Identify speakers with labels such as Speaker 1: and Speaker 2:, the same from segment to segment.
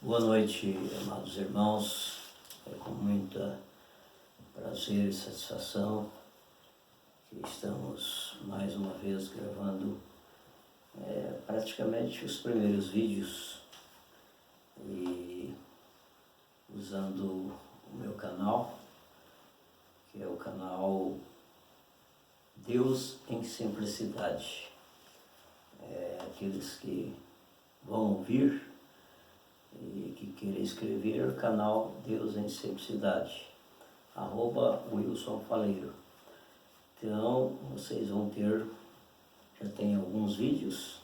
Speaker 1: Boa noite, amados irmãos. É com muita prazer e satisfação que estamos mais uma vez gravando praticamente os primeiros vídeos e usando o meu canal, que é o canal Deus em Simplicidade. Aqueles que vão ouvir e que queira escrever, o canal Deus em Simplicidade, @Wilson Faleiro. Então, vocês vão ter, já tem alguns vídeos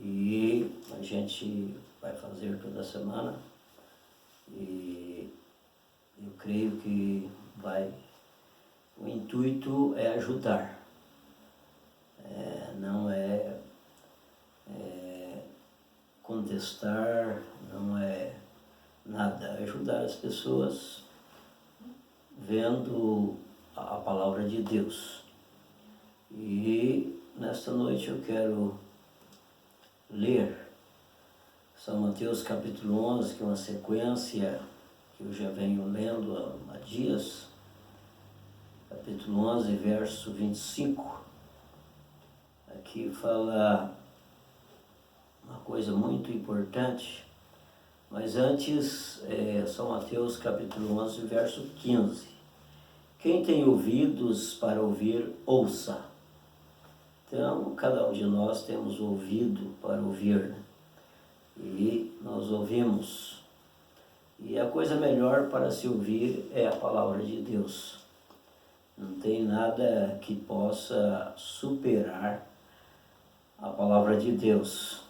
Speaker 1: e a gente vai fazer toda semana e eu creio que o intuito é ajudar, não é contestar, não é nada, é ajudar as pessoas vendo a palavra de Deus. E nesta noite eu quero ler São Mateus capítulo 11, que é uma sequência que eu já venho lendo há dias, capítulo 11, verso 25. Aqui fala uma coisa muito importante, mas antes, São Mateus capítulo 11, verso 15. Quem tem ouvidos para ouvir, ouça. Então, cada um de nós temos ouvido para ouvir, né? E nós ouvimos. E a coisa melhor para se ouvir é a palavra de Deus. Não tem nada que possa superar a palavra de Deus,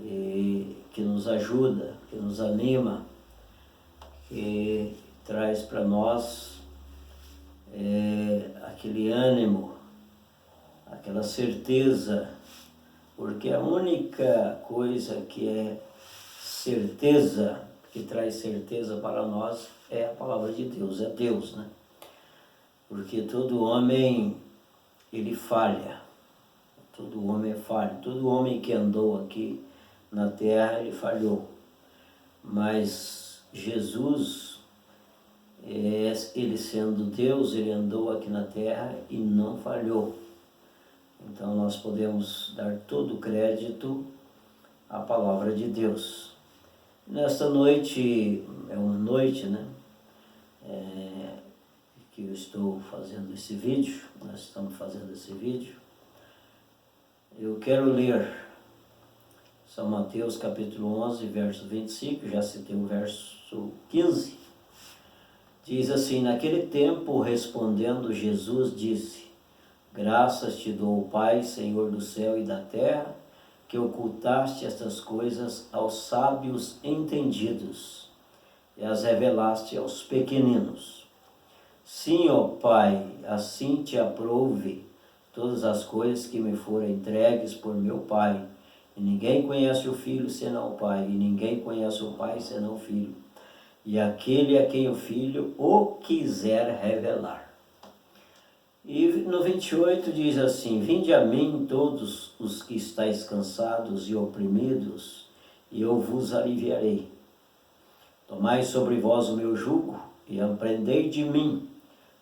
Speaker 1: e que nos ajuda, que nos anima, que traz para nós aquele ânimo, aquela certeza, porque a única coisa que é certeza, que traz certeza para nós, é a palavra de Deus, é Deus, né? Porque todo homem, ele falha, todo homem é falho, todo homem que andou aqui na terra, ele falhou, mas Jesus, ele sendo Deus, ele andou aqui na terra e não falhou. Então nós podemos dar todo o crédito à palavra de Deus. Nesta noite, é uma noite, né, que eu estou fazendo esse vídeo, nós estamos fazendo esse vídeo, eu quero ler São Mateus capítulo 11, verso 25, já citei o verso 15, diz assim: naquele tempo, respondendo Jesus, disse: graças te dou, Pai, Senhor do céu e da terra, que ocultaste estas coisas aos sábios entendidos e as revelaste aos pequeninos. Sim, ó Pai, assim te aprouve todas as coisas que me foram entregues por meu Pai. E ninguém conhece o Filho senão o Pai, e ninguém conhece o Pai senão o Filho, e aquele a quem o Filho o quiser revelar. E no 28 diz assim: vinde a mim todos os que estáis cansados e oprimidos, e eu vos aliviarei. Tomai sobre vós o meu jugo, e aprendei de mim,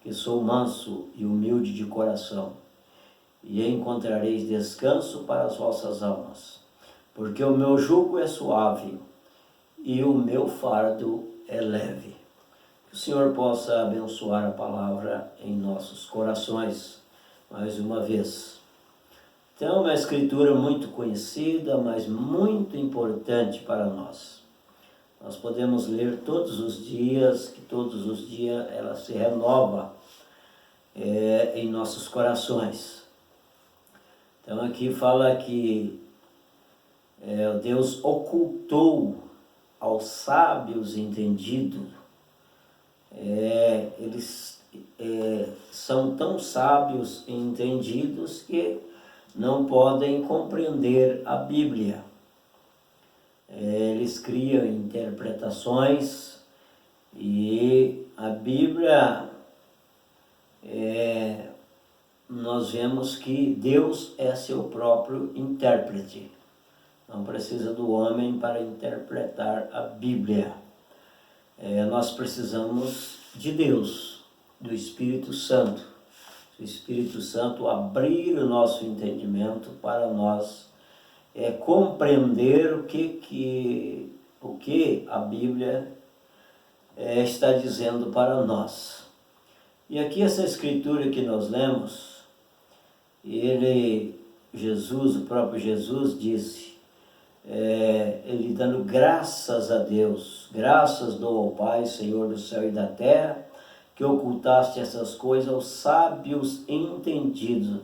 Speaker 1: que sou manso e humilde de coração, e encontrareis descanso para as vossas almas, porque o meu jugo é suave e o meu fardo é leve. Que o Senhor possa abençoar a palavra em nossos corações, mais uma vez. Então, uma escritura muito conhecida, mas muito importante para nós. Nós podemos ler todos os dias, que todos os dias ela se renova em nossos corações. Então aqui fala que Deus ocultou aos sábios entendidos. Eles são tão sábios e entendidos que não podem compreender a Bíblia. Eles criam interpretações e a Bíblia, nós vemos que Deus é seu próprio intérprete. não precisa do homem para interpretar a Bíblia. Nós precisamos de Deus, do Espírito Santo. O Espírito Santo abrir o nosso entendimento para nós compreender o que a Bíblia está dizendo para nós. E aqui essa escritura que nós lemos, Jesus, o próprio Jesus disse, ele dando graças a Deus, graças dou ao Pai, Senhor do céu e da terra, que ocultaste essas coisas aos sábios entendidos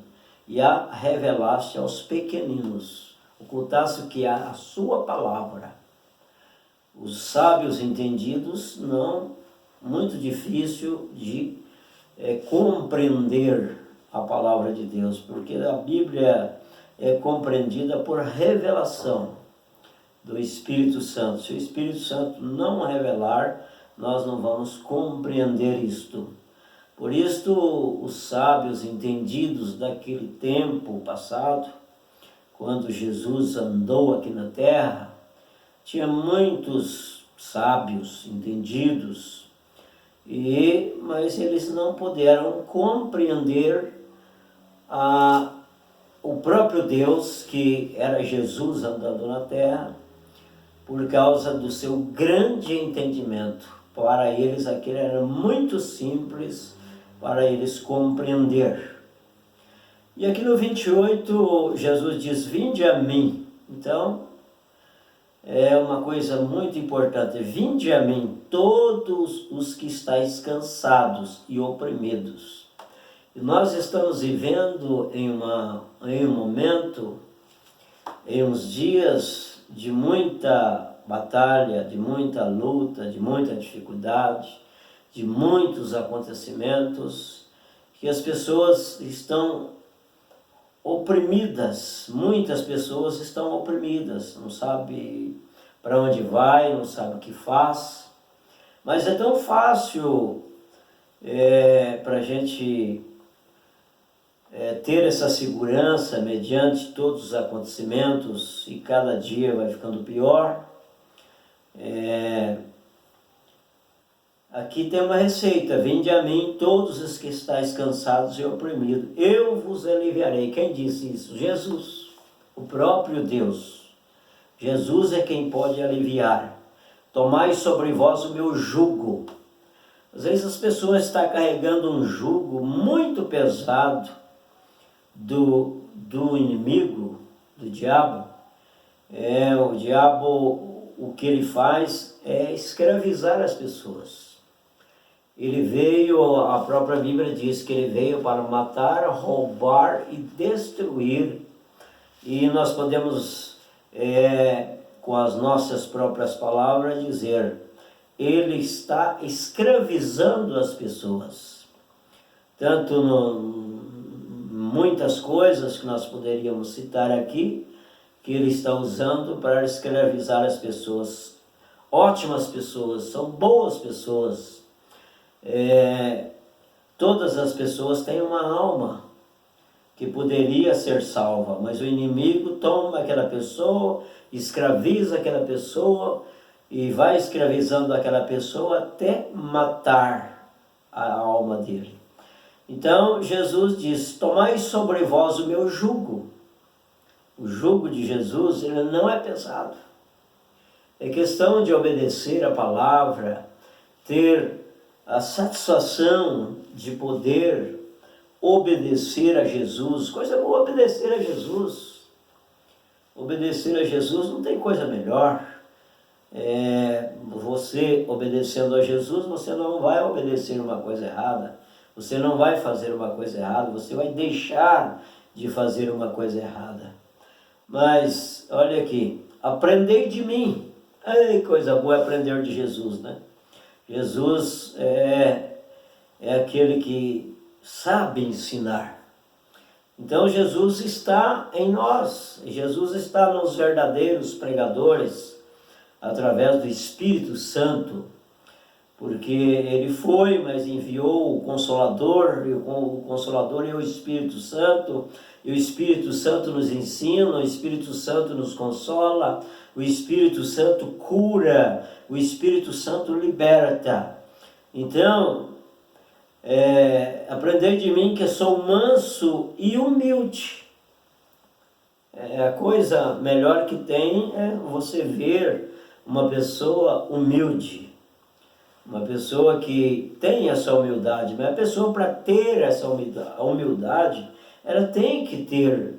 Speaker 1: e a revelaste aos pequeninos. Ocultaste o que é a sua palavra. Os sábios entendidos, não, muito difícil de compreender a palavra de Deus, porque a Bíblia é compreendida por revelação do Espírito Santo. Se o Espírito Santo não revelar, nós não vamos compreender isto. Por isto, os sábios entendidos daquele tempo passado, quando Jesus andou aqui na terra, tinha muitos sábios entendidos, mas eles não puderam compreender o próprio Deus, que era Jesus andando na terra, por causa do seu grande entendimento. Para eles aquilo era muito simples para eles compreender. E aqui no 28, Jesus diz, vinde a mim. Então, é uma coisa muito importante. Vinde a mim, todos os que estáis cansados e oprimidos. E nós estamos vivendo em um momento, em uns dias de muita batalha, de muita luta, de muita dificuldade, de muitos acontecimentos, que as pessoas estão oprimidas, muitas pessoas estão oprimidas, não sabe para onde vai, não sabe o que faz, mas é tão fácil para a gente ter essa segurança mediante todos os acontecimentos, e cada dia vai ficando pior. Aqui tem uma receita, vinde a mim todos os que estáis cansados e oprimidos, eu vos aliviarei. Quem disse isso? Jesus, o próprio Deus. Jesus é quem pode aliviar. Tomai sobre vós o meu jugo. Às vezes as pessoas estão carregando um jugo muito pesado do inimigo, do diabo. O diabo, o que ele faz é escravizar as pessoas. Ele veio, a própria Bíblia diz que ele veio para matar, roubar e destruir. E nós podemos, com as nossas próprias palavras, dizer, ele está escravizando as pessoas. Tanto muitas coisas que nós poderíamos citar aqui, que ele está usando para escravizar as pessoas. Ótimas pessoas, são boas pessoas. Todas as pessoas têm uma alma que poderia ser salva, mas o inimigo toma aquela pessoa, escraviza aquela pessoa e vai escravizando aquela pessoa até matar a alma dele. Então Jesus diz, tomai sobre vós o meu jugo. O jugo de Jesus, ele não é pesado. É questão de obedecer a palavra, ter a satisfação de poder obedecer a Jesus. Coisa boa obedecer a Jesus. Obedecer a Jesus não tem coisa melhor. Você obedecendo a Jesus, você não vai obedecer uma coisa errada. Você não vai fazer uma coisa errada, você vai deixar de fazer uma coisa errada. Mas, olha aqui, aprendei de mim. Ai, coisa boa aprender de Jesus, né? Jesus é aquele que sabe ensinar. Então Jesus está em nós, Jesus está nos verdadeiros pregadores, através do Espírito Santo, porque ele foi, mas enviou o Consolador, e o Consolador é o Espírito Santo, e o Espírito Santo nos ensina, o Espírito Santo nos consola, o Espírito Santo cura, o Espírito Santo liberta. Então, aprendei de mim que sou manso e humilde. A coisa melhor que tem é você ver uma pessoa humilde, uma pessoa que tem essa humildade. Mas a pessoa, para ter essa humildade, ela tem que ter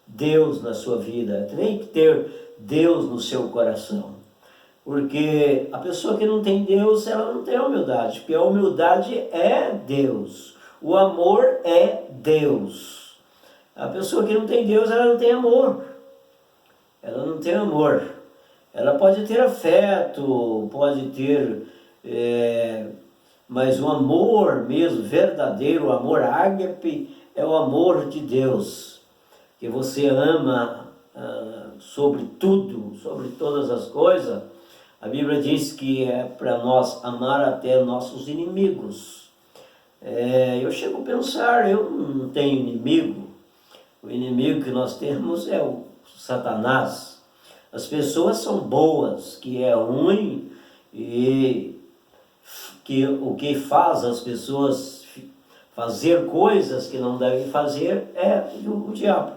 Speaker 1: Deus na sua vida, tem que ter Deus no seu coração. Porque a pessoa que não tem Deus, ela não tem humildade, porque a humildade é Deus, o amor é Deus. A pessoa que não tem Deus, ela não tem amor. Ela não tem amor. Ela pode ter afeto, pode ter... mas o amor mesmo, verdadeiro, o amor ágape, é o amor de Deus. Que você ama sobre tudo, sobre todas as coisas. A Bíblia diz que é para nós amar até nossos inimigos. Eu chego a pensar, eu não tenho inimigo. O inimigo que nós temos é o Satanás. As pessoas são boas, que é ruim, e que o que faz as pessoas fazer coisas que não devem fazer é o diabo.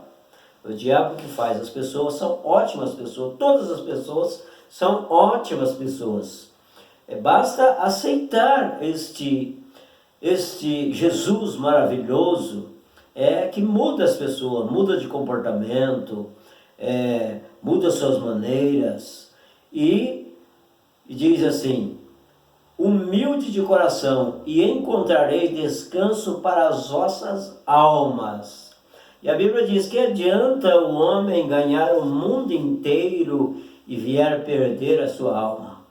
Speaker 1: O diabo que faz. As pessoas são ótimas pessoas, todas as pessoas são ótimas pessoas. Basta aceitar este Jesus maravilhoso, que muda as pessoas, muda de comportamento, muda suas maneiras, e diz assim: humilde de coração, e encontrarei descanso para as vossas almas. E a Bíblia diz que adianta o homem ganhar o mundo inteiro e vier perder a sua alma.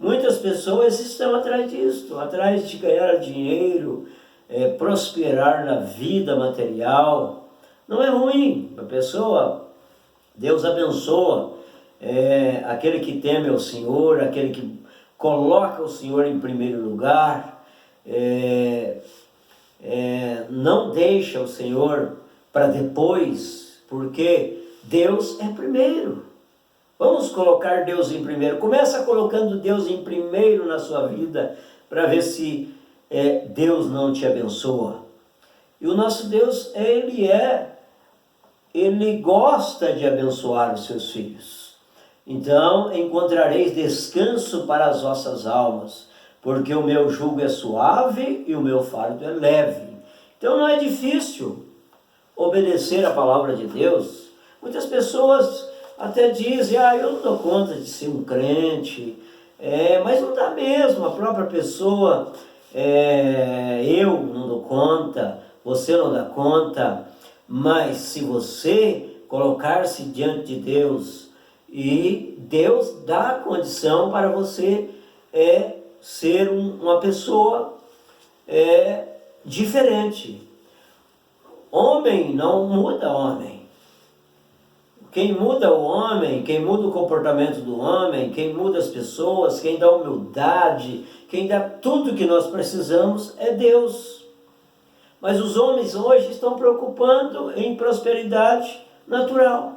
Speaker 1: Muitas pessoas estão atrás disso, atrás de ganhar dinheiro, prosperar na vida material. Não é ruim. A pessoa, Deus abençoa aquele que teme ao Senhor, aquele que coloca o Senhor em primeiro lugar, não deixa o Senhor para depois, porque Deus é primeiro. Vamos colocar Deus em primeiro. Começa colocando Deus em primeiro na sua vida, para ver se Deus não te abençoa. E o nosso Deus, Ele gosta de abençoar os seus filhos. Então, encontrareis descanso para as vossas almas, porque o meu jugo é suave e o meu fardo é leve. Então não é difícil obedecer a palavra de Deus. Muitas pessoas até dizem: eu não dou conta de ser um crente, mas não dá mesmo. A própria pessoa, eu não dou conta, você não dá conta. Mas se você colocar-se diante de Deus, e Deus dá a condição para você ser uma pessoa diferente. Homem não muda homem. Quem muda o homem, quem muda o comportamento do homem, quem muda as pessoas, quem dá humildade, quem dá tudo que nós precisamos é Deus. Mas os homens hoje estão preocupando em prosperidade natural.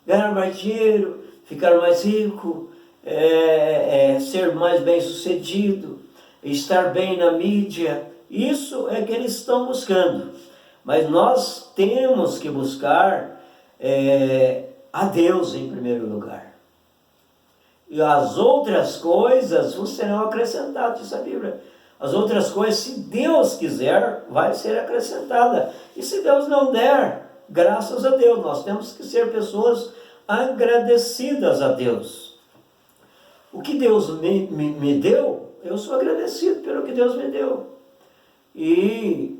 Speaker 1: Ganhar mais dinheiro, ficar mais rico, ser mais bem sucedido, estar bem na mídia. Isso é que eles estão buscando. Mas nós temos que buscar a Deus em primeiro lugar. E as outras coisas vos serão acrescentadas, diz a Bíblia. As outras coisas, se Deus quiser, vai ser acrescentada. E se Deus não der, graças a Deus, nós temos que ser pessoas agradecidas a Deus. O que Deus me deu, eu sou agradecido pelo que Deus me deu. E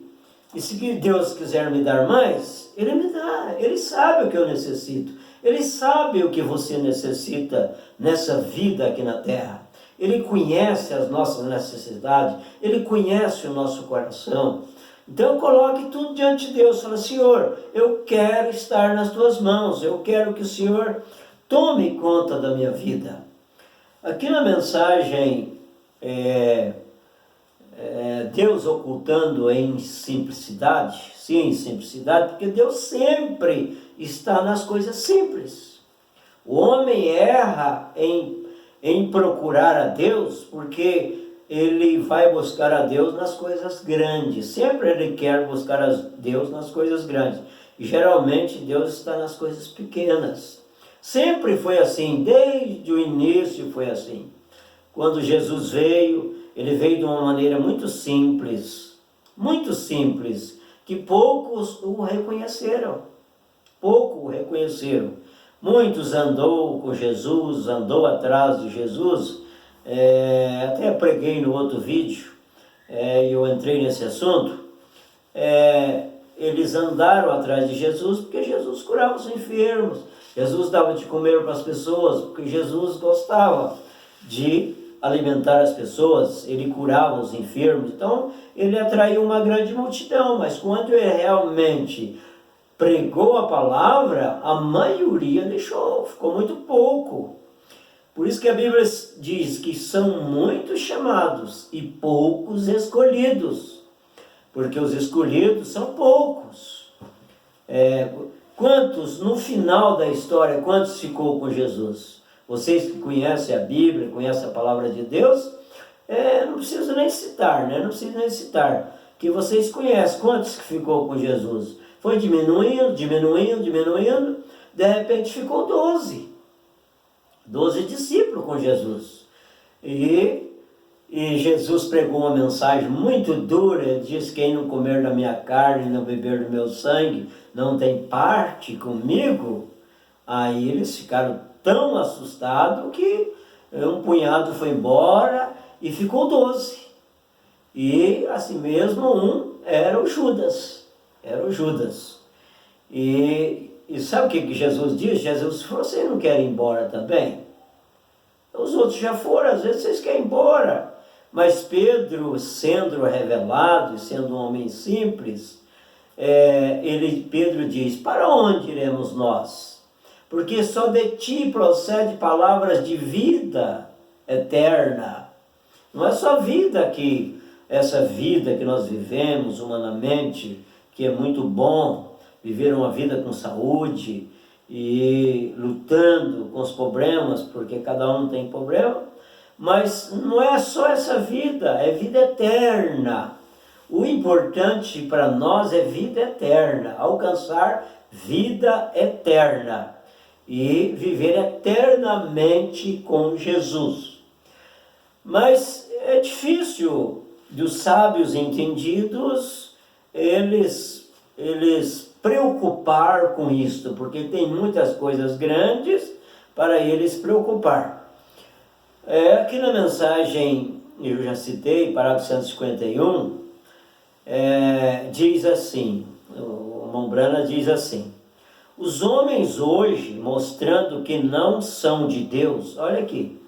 Speaker 1: se Deus quiser me dar mais, Ele me dá. Ele sabe o que eu necessito. Ele sabe o que você necessita nessa vida aqui na terra. Ele conhece as nossas necessidades. Ele conhece o nosso coração. Então coloque tudo diante de Deus. Fala: Senhor, eu quero estar nas tuas mãos. Eu quero que o Senhor tome conta da minha vida. Aqui na mensagem Deus ocultando em simplicidade? Sim, simplicidade, porque Deus sempre está nas coisas simples. O homem erra em procurar a Deus porque ele vai buscar a Deus nas coisas grandes. Sempre ele quer buscar a Deus nas coisas grandes. E geralmente Deus está nas coisas pequenas. Sempre foi assim, desde o início foi assim. Quando Jesus veio, ele veio de uma maneira muito simples, que poucos o reconheceram. Pouco o reconheceram. Muitos andou com Jesus, andou atrás de Jesus. Até preguei no outro vídeo, eu entrei nesse assunto. Eles andaram atrás de Jesus porque Jesus curava os enfermos. Jesus dava de comer para as pessoas porque Jesus gostava de alimentar as pessoas, ele curava os enfermos. Então ele atraiu uma grande multidão, mas quando ele realmente pregou a palavra, a maioria deixou, ficou muito pouco. Por isso que a Bíblia diz que são muitos chamados e poucos escolhidos, porque os escolhidos são poucos. Quantos, no final da história, quantos ficou com Jesus? Vocês que conhecem a Bíblia, conhecem a palavra de Deus, não preciso nem citar, né? Não preciso nem citar, que vocês conhecem quantos que ficou com Jesus. Foi diminuindo, de repente ficou 12 discípulos com Jesus. E Jesus pregou uma mensagem muito dura, diz: quem não comer da minha carne e não beber do meu sangue, não tem parte comigo. Aí eles ficaram tão assustados que um punhado foi embora e ficou 12. E assim mesmo um era o Judas. E sabe o que Jesus diz? Jesus falou: vocês não querem ir embora também? Os outros já foram, às vezes vocês querem ir embora. Mas Pedro, sendo revelado e sendo um homem simples, Pedro diz: para onde iremos nós? Porque só de ti procede palavras de vida eterna. Não é só vida essa vida que nós vivemos humanamente, que é muito bom, viver uma vida com saúde e lutando com os problemas, porque cada um tem problema, mas não é só essa vida, é vida eterna. O importante para nós é vida eterna, alcançar vida eterna e viver eternamente com Jesus. Mas é difícil dos sábios entendidos eles preocupar com isto, porque tem muitas coisas grandes para eles preocupar. Aqui na mensagem, eu já citei, parágrafo 151, diz assim, o Mombrana diz assim: os homens hoje, mostrando que não são de Deus, olha aqui,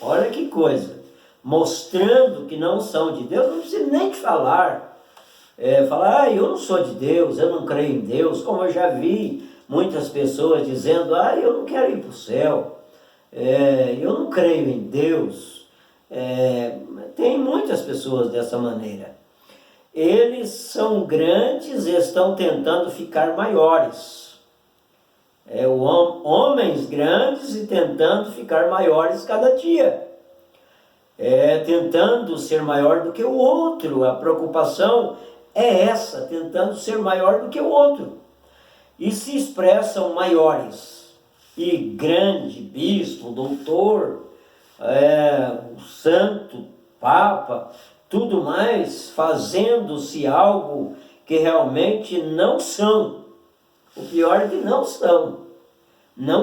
Speaker 1: olha que coisa, mostrando que não são de Deus, não precisa nem de falar, eu não sou de Deus, eu não creio em Deus, como eu já vi muitas pessoas dizendo: eu não quero ir para o céu, eu não creio em Deus. Tem muitas pessoas dessa maneira. Eles são grandes e estão tentando ficar maiores. Homens grandes e tentando ficar maiores cada dia. Tentando ser maior do que o outro. A preocupação é essa, tentando ser maior do que o outro. E se expressam maiores. E grande, bispo, doutor, santo, papa, tudo mais, fazendo-se algo que realmente não são. O pior é que não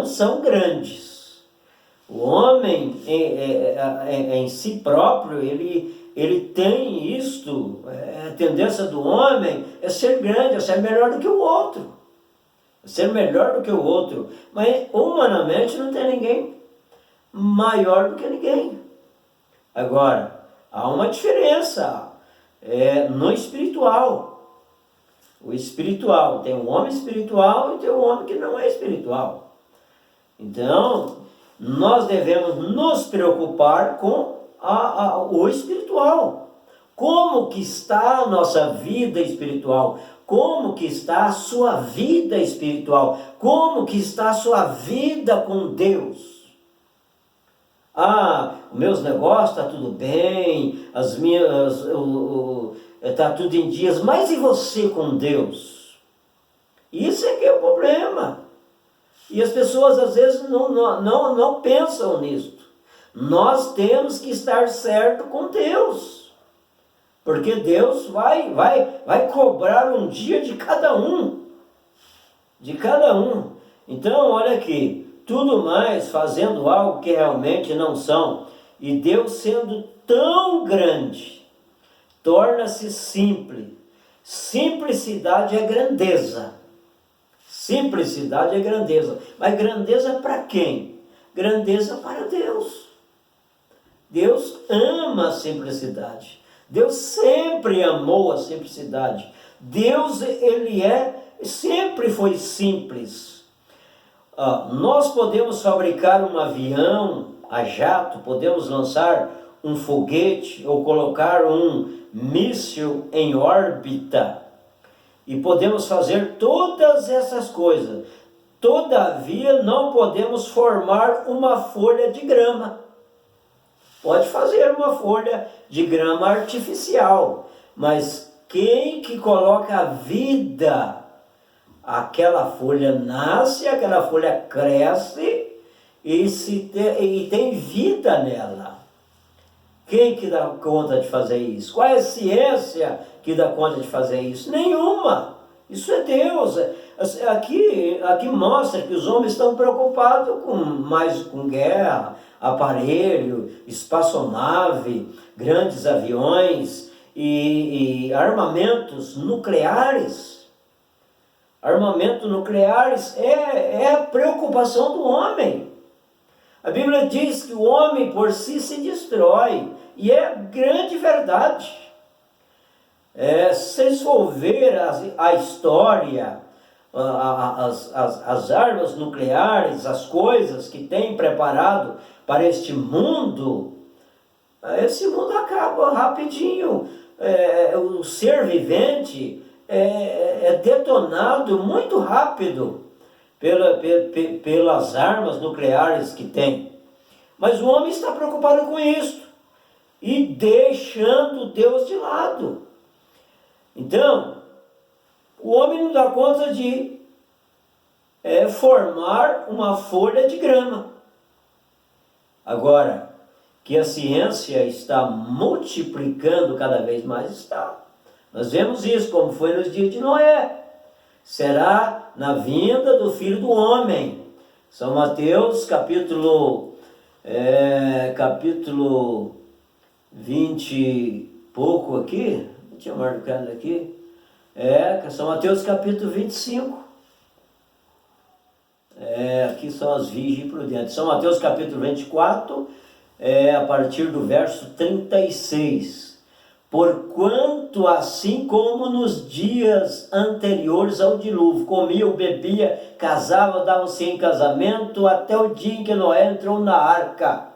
Speaker 1: são grandes. O homem em si próprio, ele tem isto, a tendência do homem é ser grande, é ser melhor do que o outro. Mas humanamente não tem ninguém maior do que ninguém. Agora, há uma diferença no espiritual. O espiritual, tem um homem espiritual e tem um homem que não é espiritual. Então, nós devemos nos preocupar com o espiritual. Como que está a nossa vida espiritual? Como que está a sua vida espiritual? Como que está a sua vida com Deus? Os meus negócios está tudo bem, está tudo em dias, mas e você com Deus? Isso é que é o problema. E as pessoas às vezes não pensam nisso. Nós temos que estar certo com Deus, porque Deus vai cobrar um dia de cada um. Então, olha aqui. Tudo mais fazendo algo que realmente não são, e Deus sendo tão grande, torna-se simples. Simplicidade é grandeza. Simplicidade é grandeza. Mas grandeza para quem? Grandeza para Deus. Deus ama a simplicidade. Deus sempre amou a simplicidade. Deus, sempre foi simples. Nós podemos fabricar um avião a jato, podemos lançar um foguete ou colocar um míssil em órbita e podemos fazer todas essas coisas. Todavia, não podemos formar uma folha de grama. Pode fazer uma folha de grama artificial, mas quem que coloca a vida? Aquela folha nasce, aquela folha cresce e tem vida nela. Quem que dá conta de fazer isso? Qual é a ciência que dá conta de fazer isso? Nenhuma. Isso é Deus. Aqui mostra que os homens estão preocupados mais com guerra, aparelho, espaçonave, grandes aviões e armamentos nucleares. Armamento nucleares é a preocupação do homem. A Bíblia diz que o homem por si se destrói, e é grande verdade. Se vocês for ver a história, as armas nucleares, as coisas que tem preparado para este mundo, esse mundo acaba rapidinho. O ser vivente é detonado muito rápido pelas armas nucleares que tem. Mas o homem está preocupado com isso e deixando Deus de lado. Então, o homem não dá conta de formar uma folha de grama. Agora, que a ciência está multiplicando cada vez mais, está. Nós vemos isso, como foi nos dias de Noé. Será na vinda do Filho do Homem. São Mateus, capítulo 20 e pouco aqui. Não tinha marcado aqui. São Mateus, capítulo 25. Aqui são as virgens prudentes. São Mateus, capítulo 24, a partir do verso 36. Porquanto, assim como nos dias anteriores ao dilúvio, comiam, bebia, casavam, davam-se em casamento, até o dia em que Noé entrou na arca.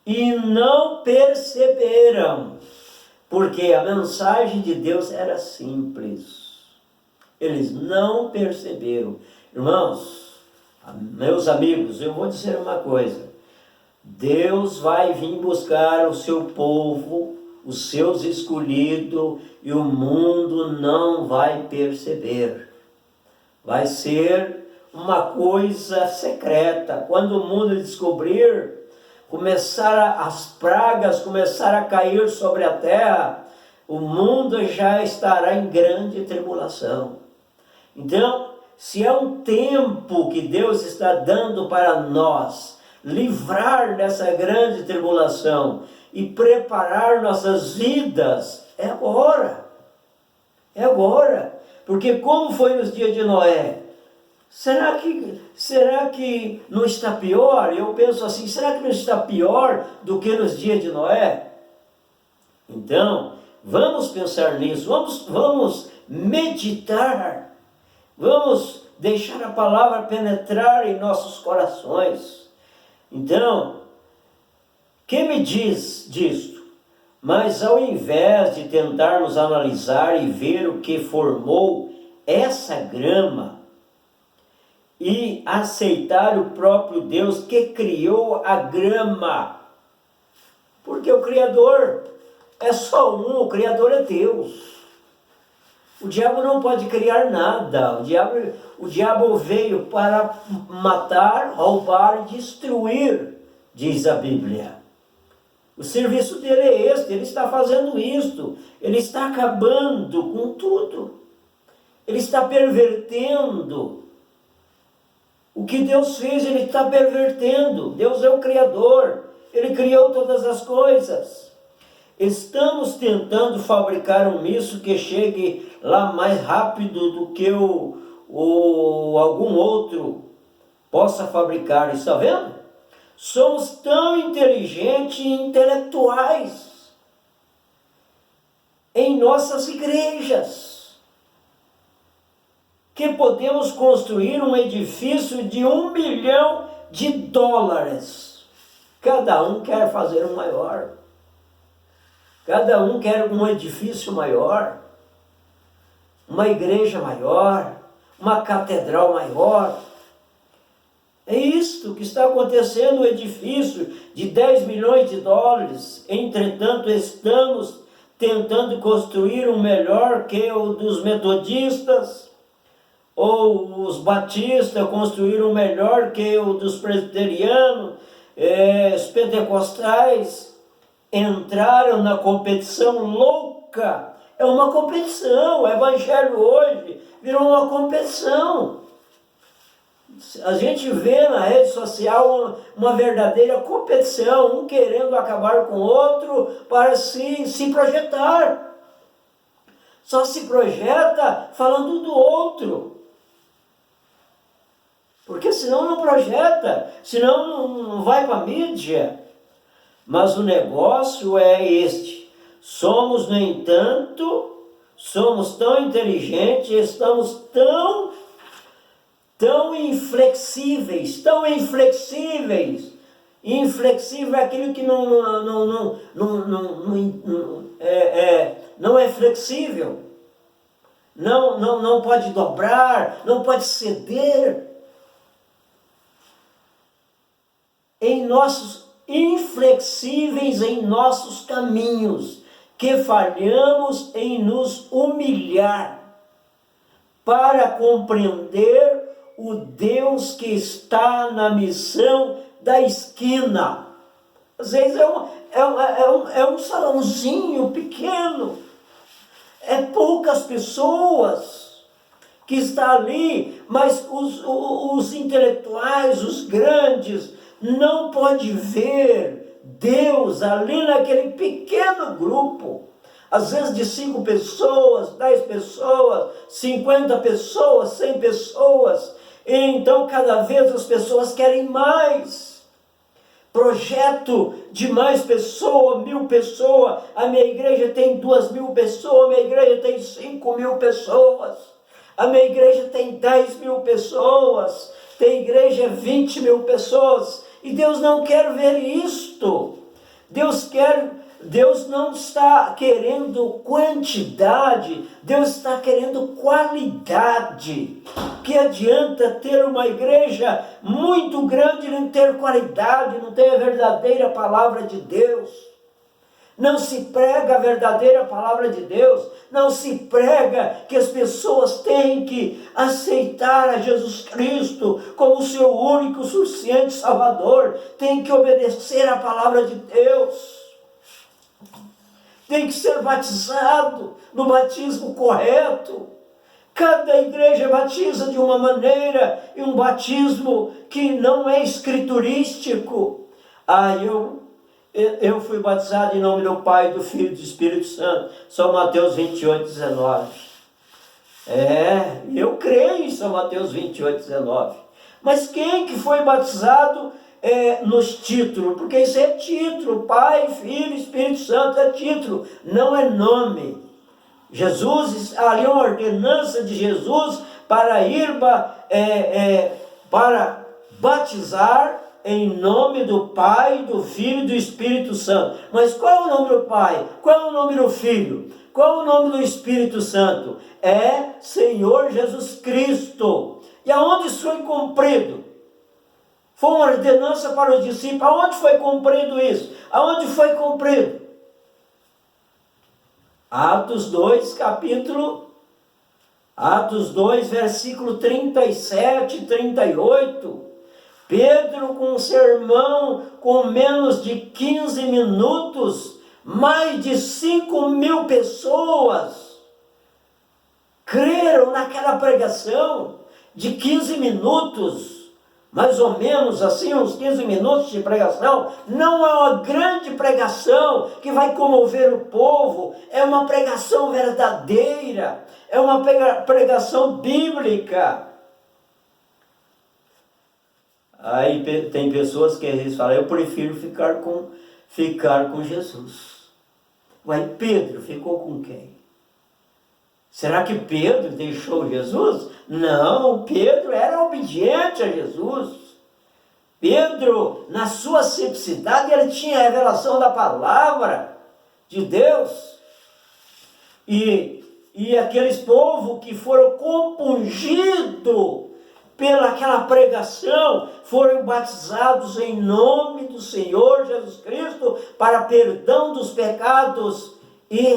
Speaker 1: E não perceberam, porque a mensagem de Deus era simples. Eles não perceberam. Irmãos, meus amigos, eu vou dizer uma coisa. Deus vai vir buscar o seu povo, os seus escolhidos, e o mundo não vai perceber. Vai ser uma coisa secreta. Quando o mundo descobrir, as pragas começar a cair sobre a terra, o mundo já estará em grande tribulação. Então, se é um tempo que Deus está dando para nós livrar dessa grande tribulação e preparar nossas vidas, é agora. É agora. Porque como foi nos dias de Noé? Será que não está pior? Eu penso assim, será que não está pior do que nos dias de Noé? Então, vamos pensar nisso, vamos meditar, vamos deixar a palavra penetrar em nossos corações. Então, Que me diz disto? Mas ao invés de tentarmos analisar e ver o que formou essa grama e aceitar o próprio Deus que criou a grama, porque o Criador é só um, o Criador é Deus. O diabo não pode criar nada. O diabo veio para matar, roubar e destruir, diz a Bíblia. O serviço dele é este, ele está fazendo isto, ele está acabando com tudo. Ele está pervertendo. O que Deus fez, ele está pervertendo. Deus é o Criador, ele criou todas as coisas. Estamos tentando fabricar um míssil que chegue lá mais rápido do que algum outro possa fabricar. Está vendo? Somos tão inteligentes e intelectuais em nossas igrejas que podemos construir um edifício de $1 milhão. Cada um quer fazer um maior. Cada um quer um edifício maior, uma igreja maior, uma catedral maior. É isto que está acontecendo, um edifício de $10 milhões. Entretanto, estamos tentando construir um melhor que o dos metodistas, ou os batistas construíram melhor que o dos presbiterianos, os pentecostais entraram na competição louca. É uma competição, o evangelho hoje virou uma competição. A gente vê na rede social uma verdadeira competição, um querendo acabar com o outro para se projetar. Só se projeta falando do outro. Porque senão não projeta, senão não vai para a mídia. Mas o negócio é este. Somos, no entanto, somos tão inteligentes, estamos tão inflexíveis, Inflexível é aquilo que não é flexível, não pode dobrar, não pode ceder. Inflexíveis em nossos caminhos, que falhamos em nos humilhar para compreender o Deus que está na missão da esquina. Às vezes é um salãozinho pequeno, é poucas pessoas que estão ali, mas os intelectuais, os grandes, não podem ver Deus ali naquele pequeno grupo. Às vezes de 5 pessoas, 10 pessoas, 50 pessoas, 100 pessoas. E então cada vez as pessoas querem mais. Projeto de mais pessoas, 1000 pessoas. A minha igreja tem 2000 pessoas, a minha igreja tem 5000 pessoas. A minha igreja tem 10.000 pessoas, tem igreja 20.000 pessoas. E Deus não quer ver isto. Deus não está querendo quantidade, Deus está querendo qualidade. Que adianta ter uma igreja muito grande e não ter qualidade, não ter a verdadeira palavra de Deus? Não se prega a verdadeira palavra de Deus, não se prega que as pessoas têm que aceitar a Jesus Cristo como seu único, suficiente Salvador, tem que obedecer a palavra de Deus. Tem que ser batizado no batismo correto. Cada igreja batiza de uma maneira, e um batismo que não é escriturístico. Eu fui batizado em nome do Pai, do Filho e do Espírito Santo. São Mateus 28:19. Eu creio em São Mateus 28:19. Mas quem que foi batizado nos títulos? Porque isso é título. Pai, Filho e Espírito Santo é título, não é nome. Jesus, ali é uma ordenança de Jesus para ir para batizar em nome do Pai, do Filho e do Espírito Santo. Mas qual é o nome do Pai? Qual é o nome do Filho? Qual é o nome do Espírito Santo? É Senhor Jesus Cristo. E aonde isso foi cumprido? Foi uma ordenança para os discípulos. Aonde foi cumprido isso? Aonde foi cumprido? Atos 2, versículo 37 e 38. Pedro, com um sermão com menos de 15 minutos, mais de 5.000 pessoas creram naquela pregação de 15 minutos. Mais ou menos assim, uns 15 minutos de pregação. Não é uma grande pregação que vai comover o povo, é uma pregação verdadeira, é uma pregação bíblica. Aí tem pessoas que às vezes falam, eu prefiro ficar com Jesus. Ué, Pedro ficou com quem? Será que Pedro deixou Jesus? Não, Pedro era obediente a Jesus. Pedro, na sua simplicidade, ele tinha a revelação da palavra de Deus. E aqueles povos que foram compungidos pelaquela pregação, foram batizados em nome do Senhor Jesus Cristo para perdão dos pecados e